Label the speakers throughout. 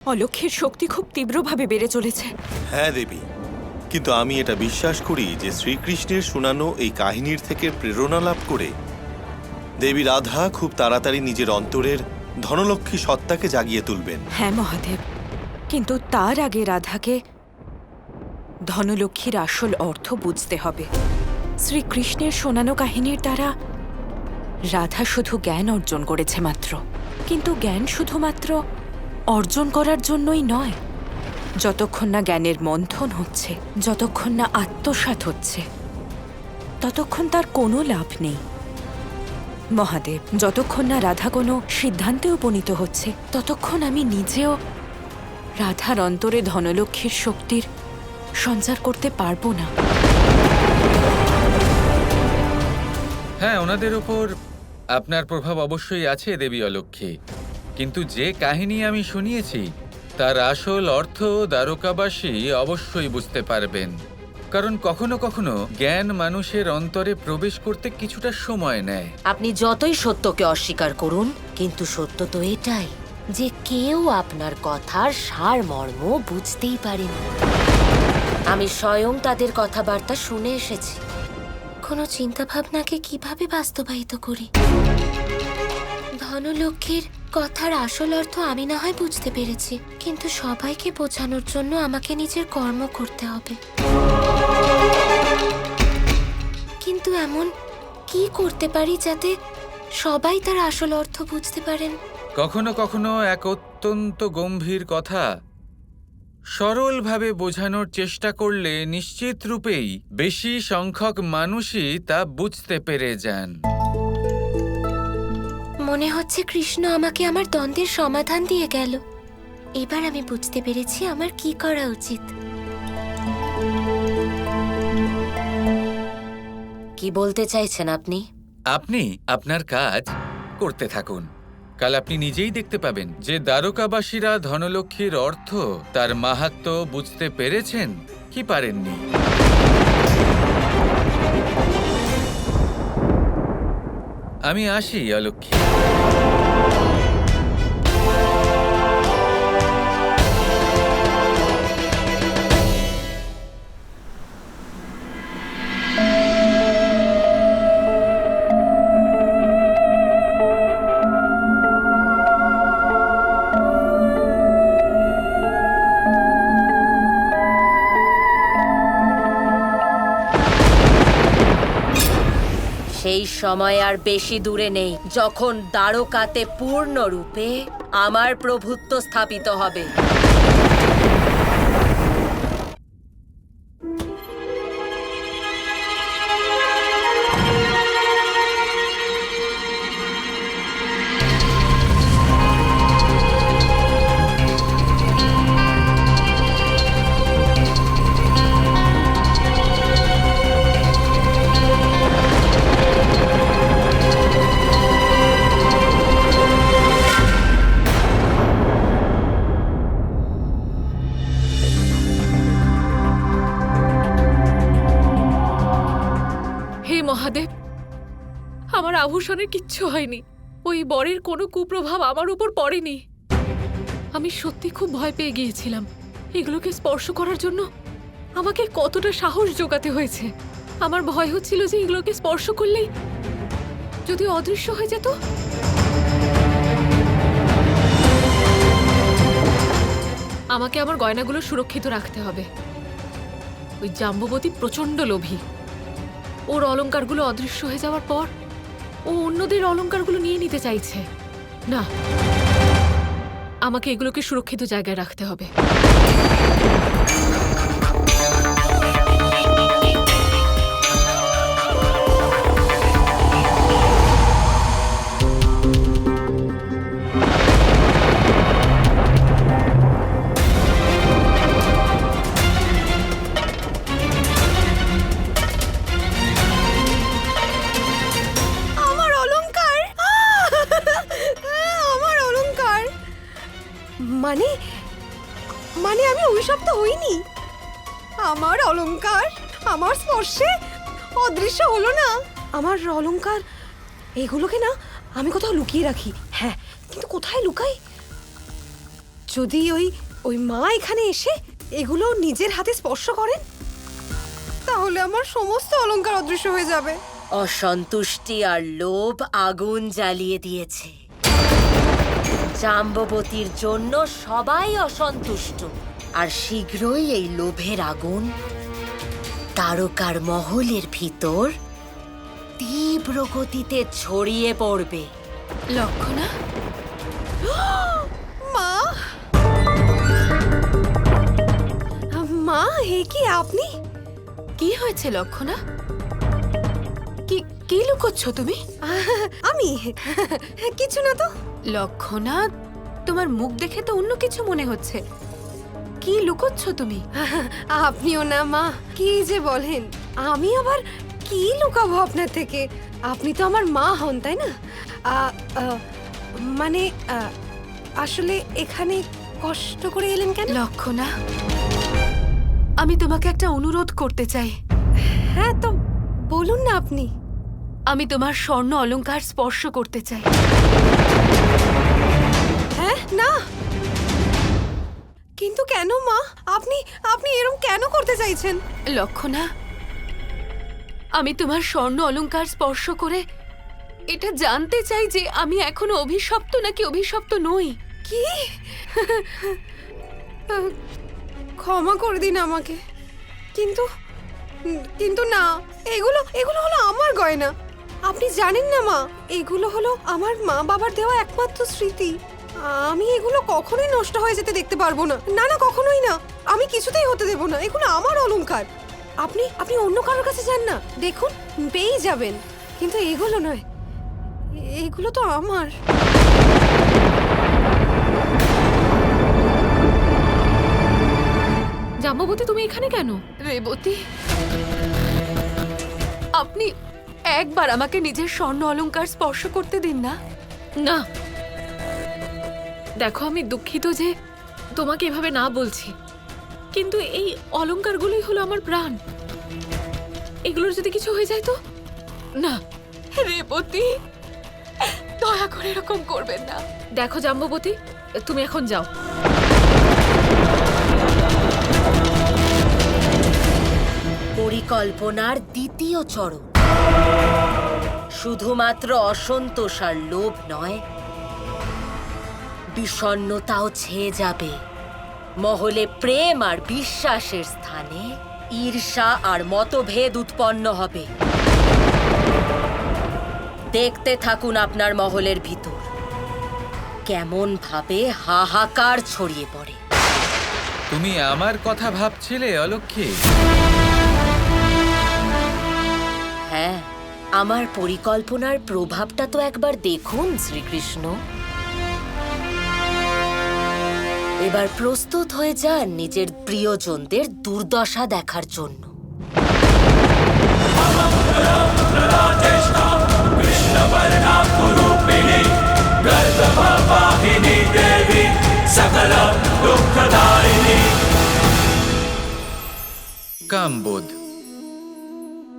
Speaker 1: অলক্ষের শক্তি খুব তীব্রভাবে বেড়ে চলেছে।
Speaker 2: হ্যাঁ দেবী, কিন্তু আমি এটা বিশ্বাস করি যে শ্রীকৃষ্ণের শোনানো এই কাহিনীর থেকে প্রেরণা লাভ করে দেবী রাধা খুব তাড়াতাড়ি নিজের অন্তরের ধনলক্ষ্মী সত্তাকে জাগিয়ে তুলবেন।
Speaker 1: হ্যাঁ মহাদেব, কিন্তু তার আগে রাধাকে ধনলক্ষ্মীর আসল অর্থ বুঝতে হবে। শ্রীকৃষ্ণের শোনানো কাহিনীর দ্বারা রাধা শুধু জ্ঞান অর্জন করেছে মাত্র, কিন্তু জ্ঞান শুধুমাত্র অর্জন করার জন্যই নয়। যতক্ষণ না জ্ঞানের মন্থন হচ্ছে, যতক্ষণ না আত্মসাৎ হচ্ছে, ততক্ষণ তার কোনো লাভ নেই। মহাদেব, যতক্ষণ না রাধা কোনো সিদ্ধান্তে উপনীত হচ্ছে, ততক্ষণ আমি নিজেও রাধার অন্তরে ধনলক্ষ্মীর শক্তির সঞ্চার করতে পারবো না।
Speaker 3: হ্যাঁ, ওনাদের ওপর আপনার প্রভাব অবশ্যই আছে দেবী অলক্ষ্মী, কিন্তু যে কাহিনী আমি শুনিয়েছি তার আসল অর্থ দ্বারকাবাসী অবশ্যই বুঝতে পারবেন, কারণ কখনো কখনো জ্ঞান মানুষের অন্তরে প্রবেশ করতে কিছুটা সময় নেয়।
Speaker 4: আপনি যতই সত্যকে অস্বীকার করুন, কিন্তু সত্য তো এটাই যে কেউ আপনার কথার সারমর্ম বুঝতেই পারেনি। আমি স্বয়ং তাদের কথাবার্তা শুনে এসেছি। কোনো চিন্তাভাবনাকে কিভাবে বাস্তবায়িত করি। ধনলক্ষ্মীর কথার আসল অর্থ আমি না হয় বুঝতে পেরেছি, কিন্তু সবাইকে বোঝানোর জন্য আমাকে নিজের কর্ম করতে হবে। কিন্তু এমন কি করতে পারি যাতে সবাই তার আসল অর্থ বুঝতে পারেন?
Speaker 3: কখনো কখনো এক অত্যন্ত গম্ভীর কথা সরলভাবে বোঝানোর চেষ্টা করলে নিশ্চিত রূপেই বেশি সংখ্যক মানুষই তা বুঝতে পেরে যান।
Speaker 4: মনে হচ্ছে কৃষ্ণ আমাকে আমার দ্বন্দ্বের সমাধান দিয়ে গেল। এবার আমি বুঝতে পেরেছি আমার কি করা উচিত। কি বলতে চাইছেন আপনি?
Speaker 3: আপনি আপনার কাজ করতে থাকুন। কাল আপনি নিজেই দেখতে পাবেন যে দ্বারকাবাসীরা ধনলক্ষ্মীর অর্থ, তার মাহাত্ম্য বুঝতে পেরেছেন কি পারেননি। আমি আসি অলক্ষ্মী।
Speaker 4: সেই সময় আর বেশি দূরে নেই যখন দ্বারকাতে পূর্ণরূপে আমার প্রভুত্ব স্থাপিত হবে।
Speaker 5: হে মহাদেব, আমার আভূষণের কিচ্ছু হয়নি। ওই বরের কোনো কুপ্রভাব আমার উপর পড়েনি। আমি সত্যি খুব ভয় পেয়ে গিয়েছিলাম। এগুলোকে স্পর্শ করার জন্য আমাকে কতটা সাহস জোগাতে হয়েছে। আমার ভয় হচ্ছিল যে এগুলোকে স্পর্শ করলেই যদি অদৃশ্য হয়ে যেত। আমাকে আমার গয়নাগুলো সুরক্ষিত রাখতে হবে। ওই জাম্বুবতী প্রচণ্ড লোভী। ওর অলংকারগুলো অদৃশ্য হয়ে যাওয়ার পর ও অন্যদের অলংকারগুলো নিয়ে নিতে চাইছে। না, আমাকে এগুলোকে সুরক্ষিত জায়গায় রাখতে হবে।
Speaker 6: মানে আমি অভিশপ্ত হইনি। আমার অলংকার আমার স্পর্শে অদৃশ্য হলো না। আমার অলংকার এগুলোকে না আমি কোথাও লুকিয়ে রাখি। হ্যাঁ, কিন্তু কোথায় লুকাই? যদি ওই ওই মা এখানে এসে এগুলো নিজের হাতে স্পর্শ করেন, তাহলে আমার সমস্ত অলংকার অদৃশ্য হয়ে যাবে।
Speaker 4: অসন্তুষ্টি আর লোভ আগুন জ্বালিয়ে দিয়েছে। জাম্ববতীর জন্য সবাই অসন্তুষ্ট, আর শীঘ্রই এই লোভের আগুন তারকার মহলের ভিতর তীব্র গতিতে ছড়িয়ে পড়বে।
Speaker 5: লক্ষণা,
Speaker 6: মা, মা, হে কি আপনি?
Speaker 5: কি হয়েছে লক্ষণা? কি কি লুকোচ্ছ তুমি?
Speaker 6: আমি কিছু না তো।
Speaker 5: লক্ষণা, তোমার মুখ দেখে তো অন্য কিছু মনে হচ্ছে। কি লুকোচ্ছ তুমি?
Speaker 6: আপনিও না মা, কি যে বলেন। আমি আবার কি লুকাবো আপনার থেকে? আপনি তো আমার মা হন, তাই না? আ, আ, মানে আসলে এখানে কষ্ট করে এলেন কেন?
Speaker 5: লক্ষণা, আমি তোমাকে একটা অনুরোধ করতে চাই।
Speaker 6: হ্যাঁ, তো বলুন না আপনি।
Speaker 5: আমি তোমার স্বর্ণ অলংকার স্পর্শ করতে চাই।
Speaker 6: হ্যাঁ, না, কিন্তু কেন মা? আপনি আপনি এরকম কেন করতে চাইছেন?
Speaker 5: লক্ষণা, আমি তোমার স্বর্ণ অলংকার স্পর্শ করে এটা জানতে চাই যে আমি এখনো অভিশপ্ত নাকি অভিশপ্ত নই।
Speaker 6: কি? ক্ষমা করে দিন আমাকে, কিন্তু কিন্তু না, এগুলো এগুলো হলো আমার গয়না। আপনি জানেন না মা, এগুলো হলো আমার মা বাবার দেওয়া একমাত্র স্মৃতি। আমি এগুলো কখনোই নষ্ট হয়ে যেতে দেখতে পারবো না। না না, কখনোই না, আমি কিছুতেই হতে দেব না। এগুলো আমার অলংকার। আপনি আপনি অন্য কারোর কাছে যান না, দেখুন পেয়ে যাবেন, কিন্তু এগুলো নয়, এগুলো তো আমার।
Speaker 5: জাম্ববতী, তুমি এখানে কেন? রেবতী, আপনি একবার আমাকে নিজের স্বর্ণ অলংকার স্পর্শ করতে দিন না। না, দেখো, আমি দুঃখিত যে তোমাকে এভাবে না বলছি, কিন্তু এই অলংকারগুলোই হলো আমার প্রাণ। এগুলোর যদি কিছু হয়ে যায় তো? না রেবতী, দয়া করে এরকম করবেন না। দেখো জাম্ববতী, তুমি এখন যাও।
Speaker 4: পরিকল্পনার দ্বিতীয় চরণ শুধুমাত্র অসন্তোষ আর লোভ নয়, বিষণ্ণতাও ছেয়ে যাবে। মহলে প্রেম আর বিশ্বাসের স্থানে ঈর্ষা আর মতভেদ উৎপন্ন হবে। দেখতে থাকুন আপনার মহলের ভিতর কেমন ভাবে হাহাকার ছড়িয়ে পড়ে।
Speaker 3: তুমি আমার কথা ভাবছিলে অলক্ষ্মী?
Speaker 4: হ্যাঁ, আমার পরিকল্পনার প্রভাবটা তো একবার দেখুন শ্রীকৃষ্ণ। এবার প্রস্তুত হয়ে যান নিজের প্রিয়জনদের দুর্দশা দেখার জন্য।
Speaker 3: কামবোধ,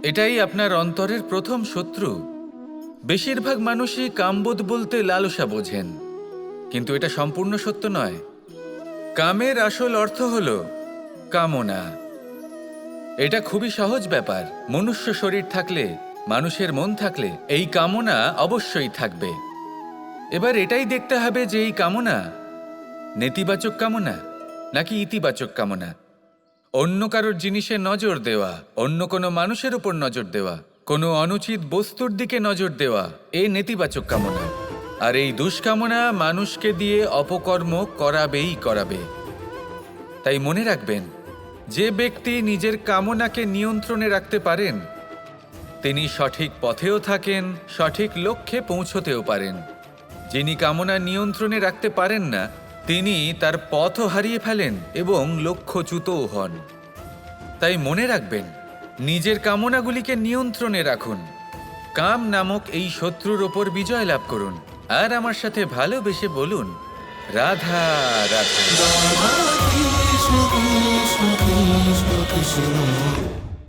Speaker 3: এটাই আপনার অন্তরের প্রথম শত্রু। বেশিরভাগ মানুষই কামবোধ বলতে লালসা বোঝেন, কিন্তু এটা সম্পূর্ণ সত্য নয়। কামের আসল অর্থ হল কামনা। এটা খুবই সহজ ব্যাপার। মনুষ্য শরীর থাকলে, মানুষের মন থাকলে এই কামনা অবশ্যই থাকবে। এবার এটাই দেখতে হবে যে এই কামনা নেতিবাচক কামনা নাকি ইতিবাচক কামনা। অন্য কারোর জিনিসে নজর দেওয়া, অন্য কোনো মানুষের উপর নজর দেওয়া, কোনো অনুচিত বস্তুর দিকে নজর দেওয়া, এ নেতিবাচক কামনা। আর এই দুষ্কামনা মানুষকে দিয়ে অপকর্ম করাবেই করাবে। তাই মনে রাখবেন, যে ব্যক্তি নিজের কামনাকে নিয়ন্ত্রণে রাখতে পারেন তিনি সঠিক পথেও থাকেন, সঠিক লক্ষ্যে পৌঁছতেও পারেন। যিনি কামনা নিয়ন্ত্রণে রাখতে পারেন না তিনি তার পথও হারিয়ে ফেলেন এবং লক্ষ্যচ্যুতও হন। তাই মনে রাখবেন, নিজের কামনাগুলিকে নিয়ন্ত্রণে রাখুন। কাম নামক এই শত্রুর ওপর বিজয় লাভ করুন। আর আমার সাথে ভালোবেসে বলুন, Radha Radha.
Speaker 7: Krishna Krishna Krishna Krishna